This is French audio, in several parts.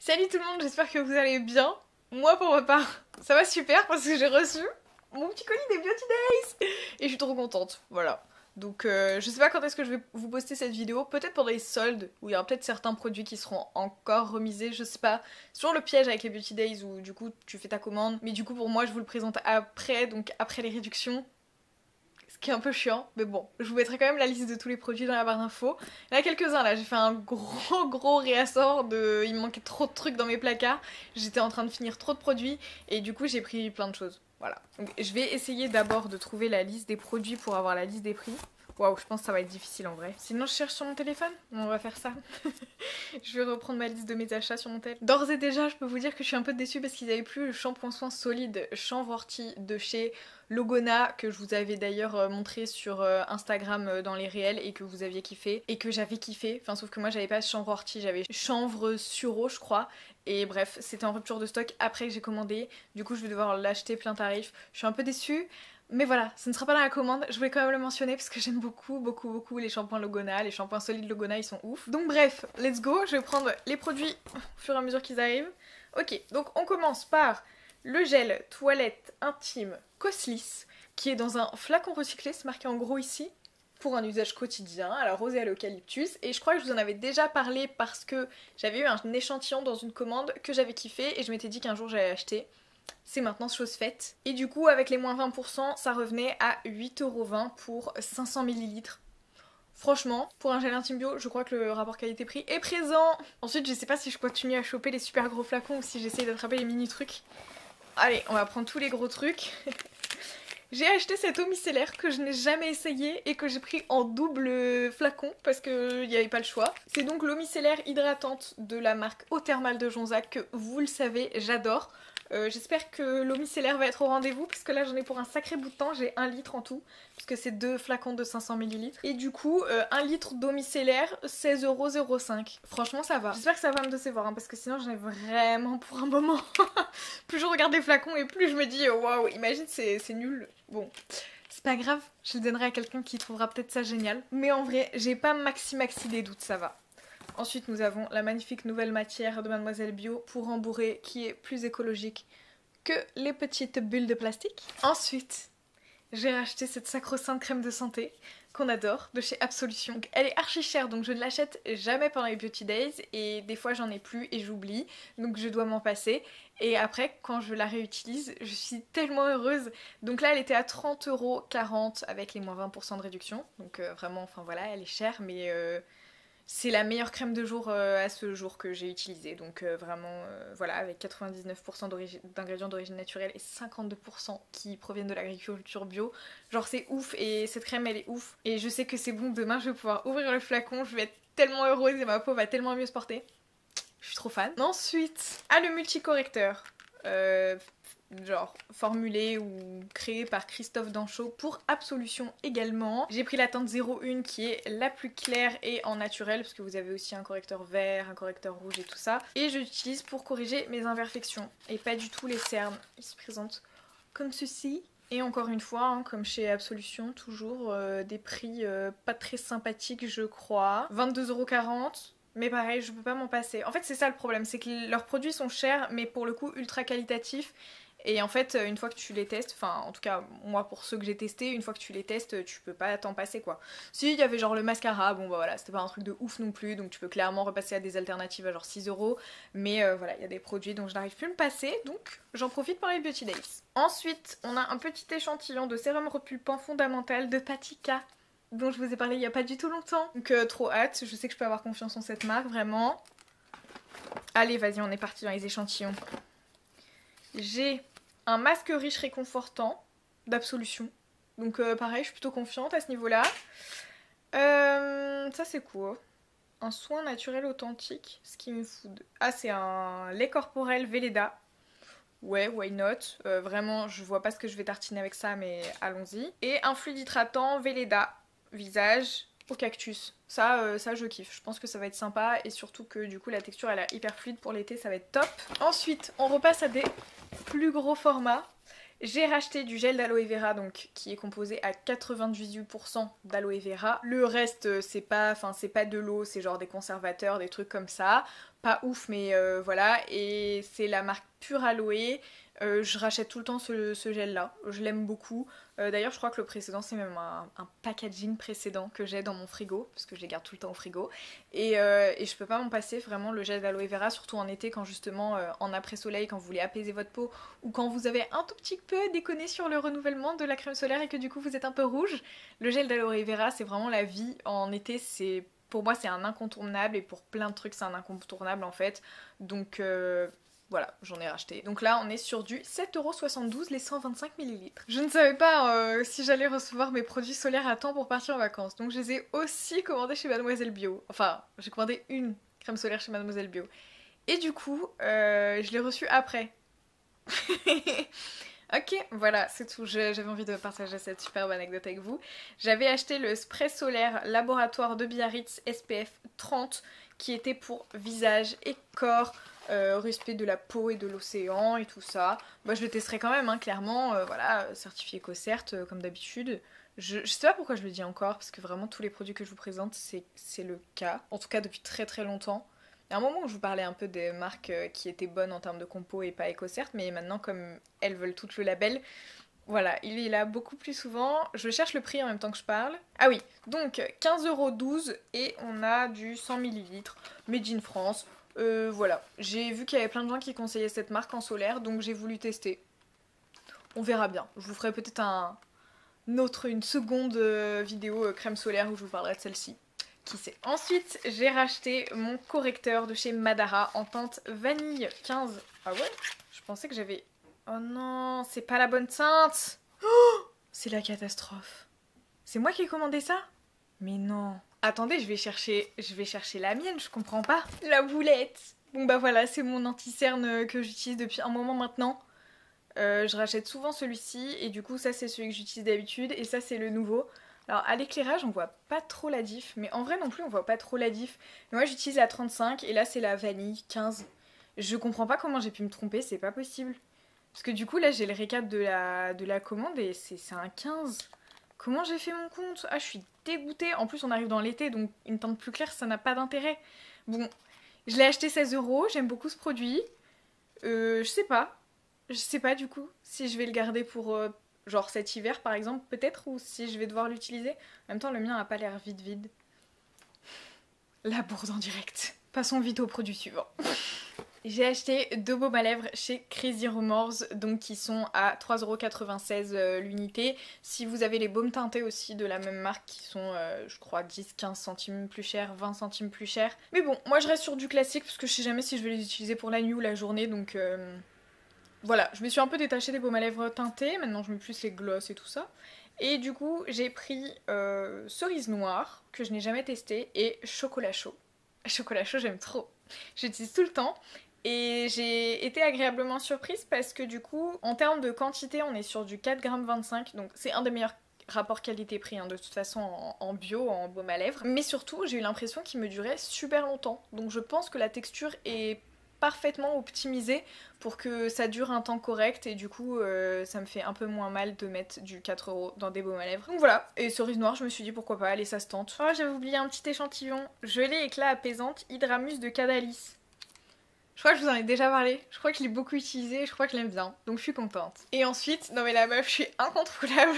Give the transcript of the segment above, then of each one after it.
Salut tout le monde, j'espère que vous allez bien. Moi pour ma part, ça va super parce que j'ai reçu mon petit colis des Beauty Days et je suis trop contente, voilà. Donc je sais pas quand est-ce que je vais vous poster cette vidéo, peut-être pendant les soldes où il y aura peut-être certains produits qui seront encore remisés, je sais pas. C'est toujours le piège avec les Beauty Days où du coup tu fais ta commande, mais du coup pour moi je vous le présente après, donc après les réductions. Ce qui est un peu chiant, mais bon, je vous mettrai quand même la liste de tous les produits dans la barre d'infos. Il y en a quelques-uns là, j'ai fait un gros réassort de... Il me manquait trop de trucs dans mes placards, j'étais en train de finir trop de produits et du coup j'ai pris plein de choses. Voilà. Donc je vais essayer d'abord de trouver la liste des produits pour avoir la liste des prix. Waouh, je pense que ça va être difficile en vrai. Sinon je cherche sur mon téléphone. On va faire ça. Je vais reprendre ma liste de mes achats sur mon téléphone. D'ores et déjà, je peux vous dire que je suis un peu déçue parce qu'ils avaient plus le shampoing soin solide chanvre ortie de chez Logona, que je vous avais d'ailleurs montré sur Instagram dans les réels et que vous aviez kiffé et que j'avais kiffé. Enfin, sauf que moi j'avais pas chanvre ortie, j'avais chanvre sureau, je crois. Et bref, c'était en rupture de stock après que j'ai commandé. Du coup, je vais devoir l'acheter plein tarif. Je suis un peu déçue. Mais voilà, ce ne sera pas dans la commande, je voulais quand même le mentionner parce que j'aime beaucoup les shampoings Logona, les shampoings solides Logona, ils sont ouf. Donc bref, let's go, je vais prendre les produits au fur et à mesure qu'ils arrivent. Ok, donc on commence par le gel toilette intime Coslis, qui est dans un flacon recyclé, c'est marqué en gros ici, pour un usage quotidien, à la rose et à l'eucalyptus. Et je crois que je vous en avais déjà parlé parce que j'avais eu un échantillon dans une commande que j'avais kiffé et je m'étais dit qu'un jour j'allais acheter. C'est maintenant chose faite. Et du coup, avec les moins 20%, ça revenait à 8,20€ pour 500 ml. Franchement, pour un gel intime bio, je crois que le rapport qualité-prix est présent. Ensuite, je sais pas si je continue à choper les super gros flacons ou si j'essaye d'attraper les mini trucs. Allez, on va prendre tous les gros trucs. J'ai acheté cette eau micellaire que je n'ai jamais essayé et que j'ai pris en double flacon parce qu'il n'y avait pas le choix. C'est donc l'eau micellaire hydratante de la marque Eau Thermale de Jonzac que vous le savez, j'adore. J'espère que l'eau micellaire va être au rendez-vous parce que là j'en ai pour un sacré bout de temps, j'ai 1 litre en tout puisque c'est 2 flacons de 500 ml et du coup 1 litre d'eau micellaire 16,05€. Franchement ça va. J'espère que ça va me décevoir parce que sinon j'en ai vraiment pour un moment. Plus je regarde les flacons et plus je me dis waouh, imagine c'est nul. Bon, c'est pas grave, je le donnerai à quelqu'un qui trouvera peut-être ça génial. Mais en vrai, j'ai pas maxi des doutes, ça va. Ensuite, nous avons la magnifique nouvelle matière de Mademoiselle Bio pour rembourrer qui est plus écologique que les petites bulles de plastique. Ensuite, j'ai racheté cette sacro-sainte crème de santé qu'on adore de chez Absolution. Donc, elle est archi chère donc je ne l'achète jamais pendant les Beauty Days et des fois j'en ai plus et j'oublie donc je dois m'en passer et après quand je la réutilise je suis tellement heureuse. Donc là elle était à 30,40€ avec les moins 20% de réduction donc vraiment enfin voilà elle est chère mais c'est la meilleure crème de jour à ce jour que j'ai utilisée. Donc vraiment, voilà, avec 99% d'ingrédients d'origine naturelle et 52% qui proviennent de l'agriculture bio. Genre c'est ouf et cette crème elle est ouf. Et je sais que c'est bon, demain je vais pouvoir ouvrir le flacon, je vais être tellement heureuse et ma peau va tellement mieux se porter. Je suis trop fan. Ensuite, le multicorrecteur. Genre formulé ou créé par Christophe Danchot pour Absolution également. J'ai pris la teinte 01 qui est la plus claire et en naturel parce que vous avez aussi un correcteur vert, un correcteur rouge et tout ça. Et je l'utilise pour corriger mes imperfections et pas du tout les cernes. Ils se présentent comme ceci. Et encore une fois, hein, comme chez Absolution, toujours des prix pas très sympathiques je crois. 22,40€. Mais pareil, je peux pas m'en passer. En fait, c'est ça le problème, c'est que leurs produits sont chers, mais pour le coup ultra qualitatifs. Et en fait, une fois que tu les testes, enfin en tout cas moi pour ceux que j'ai testés, une fois que tu les testes, tu peux pas t'en passer quoi. Si, il y avait genre le mascara, bon bah voilà, c'était pas un truc de ouf non plus, donc tu peux clairement repasser à des alternatives à genre 6€. Mais voilà, il y a des produits dont je n'arrive plus à me passer, donc j'en profite pour les Beauty Days. Ensuite, on a un petit échantillon de sérum repulpant fondamental de Patika, dont je vous ai parlé il y a pas du tout longtemps. Donc trop hâte, je sais que je peux avoir confiance en cette marque, vraiment. Allez, vas-y, on est parti dans les échantillons. J'ai un masque riche réconfortant d'Absolution. Donc pareil, je suis plutôt confiante à ce niveau-là. Ça c'est quoi? Un soin naturel authentique, Skin Food. Ah, c'est un lait corporel Velleda. Ouais, why not? Vraiment, je vois pas ce que je vais tartiner avec ça, mais allons-y. Et un fluide hydratant Velleda, visage au cactus. Ça je kiffe. Je pense que ça va être sympa et surtout que du coup la texture elle est hyper fluide pour l'été, ça va être top. Ensuite, on repasse à des plus gros formats. J'ai racheté du gel d'aloe vera donc qui est composé à 98% d'aloe vera. Le reste c'est pas de l'eau, c'est genre des conservateurs, des trucs comme ça. pas ouf, mais voilà. Et c'est la marque Pure Aloe. Je rachète tout le temps ce gel là, je l'aime beaucoup. D'ailleurs je crois que le précédent c'est même un packaging précédent que j'ai dans mon frigo, parce que je les garde tout le temps au frigo. Et je peux pas m'en passer, vraiment le gel d'aloe vera, surtout en été quand justement en après soleil, quand vous voulez apaiser votre peau, ou quand vous avez un tout petit peu déconné sur le renouvellement de la crème solaire et que du coup vous êtes un peu rouge. Le gel d'aloe vera c'est vraiment la vie, en été c'est... Pour moi c'est un incontournable et pour plein de trucs c'est un incontournable en fait. Donc voilà, j'en ai racheté. Donc là, on est sur du 7,72€ les 125 ml. Je ne savais pas si j'allais recevoir mes produits solaires à temps pour partir en vacances. Donc je les ai aussi commandés chez Mademoiselle Bio. Enfin, j'ai commandé une crème solaire chez Mademoiselle Bio. Et du coup, je l'ai reçue après. Ok, voilà, c'est tout. J'avais envie de partager cette superbe anecdote avec vous. J'avais acheté le spray solaire Laboratoire de Biarritz SPF 30 qui était pour visage et corps, respect de la peau et de l'océan et tout ça. Bah, je le testerai quand même, hein, clairement. Voilà, certifié EcoCert comme d'habitude. Je sais pas pourquoi je le dis encore, parce que vraiment tous les produits que je vous présente, c'est le cas. En tout cas depuis très très longtemps. Il y a un moment où je vous parlais un peu des marques qui étaient bonnes en termes de compo et pas EcoCert, mais maintenant comme elles veulent toutes le label, voilà, il est là beaucoup plus souvent. Je cherche le prix en même temps que je parle. Ah oui, donc 15,12€ et on a du 100 ml, made in France. Voilà, j'ai vu qu'il y avait plein de gens qui conseillaient cette marque en solaire, donc j'ai voulu tester. On verra bien. Je vous ferai peut-être une seconde vidéo crème solaire où je vous parlerai de celle-ci. Qui sait. Ensuite, j'ai racheté mon correcteur de chez Madara en teinte vanille 15. Ah ouais? Je pensais que j'avais... Oh non, c'est pas la bonne teinte. Oh, c'est la catastrophe. C'est moi qui ai commandé ça? Mais non. Attendez, je vais chercher la mienne, je comprends pas. La boulette. Bon bah voilà, c'est mon anti-cerne que j'utilise depuis un moment maintenant. Je rachète souvent celui-ci et du coup ça c'est celui que j'utilise d'habitude et ça c'est le nouveau. Alors à l'éclairage on voit pas trop la diff, mais en vrai non plus on voit pas trop la diff. Mais moi j'utilise la 35 et là c'est la vanille 15. Je comprends pas comment j'ai pu me tromper, c'est pas possible. Parce que du coup là j'ai le récap de la commande et c'est un 15. Comment j'ai fait mon compte? Ah je suis dégoûtée. En plus on arrive dans l'été donc une teinte plus claire ça n'a pas d'intérêt. Bon, je l'ai acheté 16€, j'aime beaucoup ce produit. Je sais pas. Je sais pas du coup si je vais le garder pour genre cet hiver par exemple peut-être ou si je vais devoir l'utiliser. En même temps le mien a pas l'air vide. La bourde en direct. Passons vite au produit suivant. J'ai acheté deux baumes à lèvres chez Crazy Rumors, donc qui sont à 3,96€ l'unité. Si vous avez les baumes teintés aussi de la même marque qui sont je crois 10-15 centimes plus cher, 20 centimes plus cher. Mais bon, moi je reste sur du classique parce que je sais jamais si je vais les utiliser pour la nuit ou la journée donc... Voilà, je me suis un peu détachée des baumes à lèvres teintés, maintenant je mets plus les gloss et tout ça. Et du coup j'ai pris cerise noire, que je n'ai jamais testé, et chocolat chaud. Chocolat chaud j'aime trop, j'utilise tout le temps. Et j'ai été agréablement surprise parce que du coup, en termes de quantité, on est sur du 4,25 g, donc c'est un des meilleurs rapports qualité-prix hein, de toute façon en bio, en baume à lèvres. Mais surtout, j'ai eu l'impression qu'il me durait super longtemps, donc je pense que la texture est parfaitement optimisée pour que ça dure un temps correct et du coup ça me fait un peu moins mal de mettre du 4€ dans des baumes à lèvres. Donc voilà, et cerise noire je me suis dit pourquoi pas, allez ça se tente. Oh j'avais oublié un petit échantillon, gelée éclat apaisante Hydramus de Cadalis. Je crois que je vous en ai déjà parlé, je crois que je l'ai beaucoup utilisé, je crois que je l'aime bien, donc je suis contente. Et ensuite, non mais la meuf je suis incontrôlable.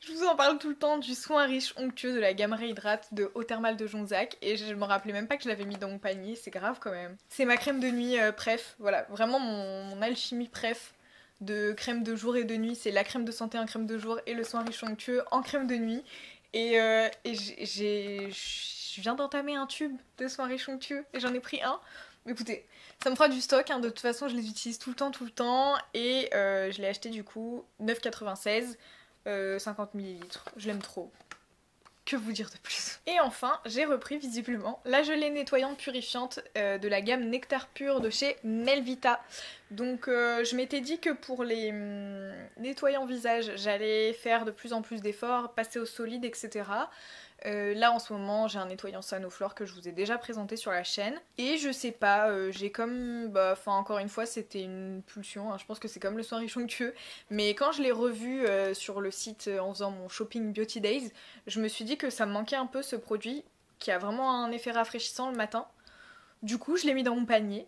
Je vous en parle tout le temps du soin riche onctueux de la gamme Réhydrate de Eau Thermale de Jonzac et je me rappelais même pas que je l'avais mis dans mon panier, c'est grave quand même. C'est ma crème de nuit préf, voilà, vraiment mon alchimie préf de crème de jour et de nuit, c'est la crème de santé en crème de jour et le soin riche onctueux en crème de nuit. Et je viens d'entamer un tube de soin riche onctueux et j'en ai pris un. Écoutez, ça me fera du stock, hein, de toute façon je les utilise tout le temps et je l'ai acheté du coup 9,96€. 50 ml, je l'aime trop. Que vous dire de plus? Et enfin, j'ai repris visiblement la gelée nettoyante purifiante de la gamme Nectar Pur de chez Melvita. Donc je m'étais dit que pour les nettoyants visage, j'allais faire de plus en plus d'efforts, passer au solide, etc. Là en ce moment j'ai un nettoyant Sanoflore que je vous ai déjà présenté sur la chaîne et je sais pas, j'ai comme, enfin encore une fois c'était une pulsion, hein, je pense que c'est comme le soin riche onctueux, mais quand je l'ai revu sur le site en faisant mon shopping Beauty Days, je me suis dit que ça me manquait un peu ce produit qui a vraiment un effet rafraîchissant le matin. Du coup je l'ai mis dans mon panier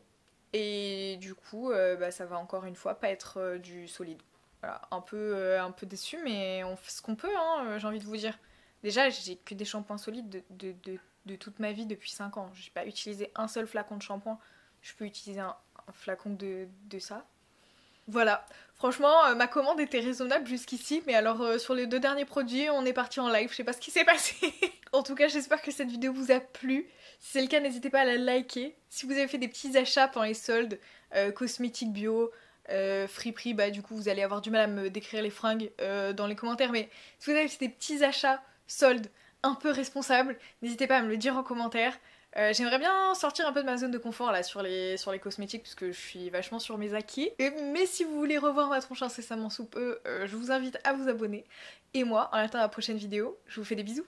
et du coup bah, ça va encore une fois pas être du solide. Voilà, un peu déçue mais on fait ce qu'on peut hein, j'ai envie de vous dire. Déjà j'ai que des shampoings solides de toute ma vie depuis 5 ans. J'ai pas utilisé un seul flacon de shampoing. Je peux utiliser un flacon de ça. Voilà, franchement, ma commande était raisonnable jusqu'ici, mais alors sur les 2 derniers produits, on est parti en live, je sais pas ce qui s'est passé. En tout cas, j'espère que cette vidéo vous a plu. Si c'est le cas, n'hésitez pas à la liker. Si vous avez fait des petits achats pendant les soldes, cosmétiques bio, Friperie, bah du coup vous allez avoir du mal à me décrire les fringues dans les commentaires, mais si vous avez fait des petits achats soldes un peu responsables, n'hésitez pas à me le dire en commentaire. J'aimerais bien sortir un peu de ma zone de confort là sur les cosmétiques puisque je suis vachement sur mes acquis. Mais si vous voulez revoir ma tronche incessamment sous peu, je vous invite à vous abonner. Et moi, en attendant la prochaine vidéo, je vous fais des bisous.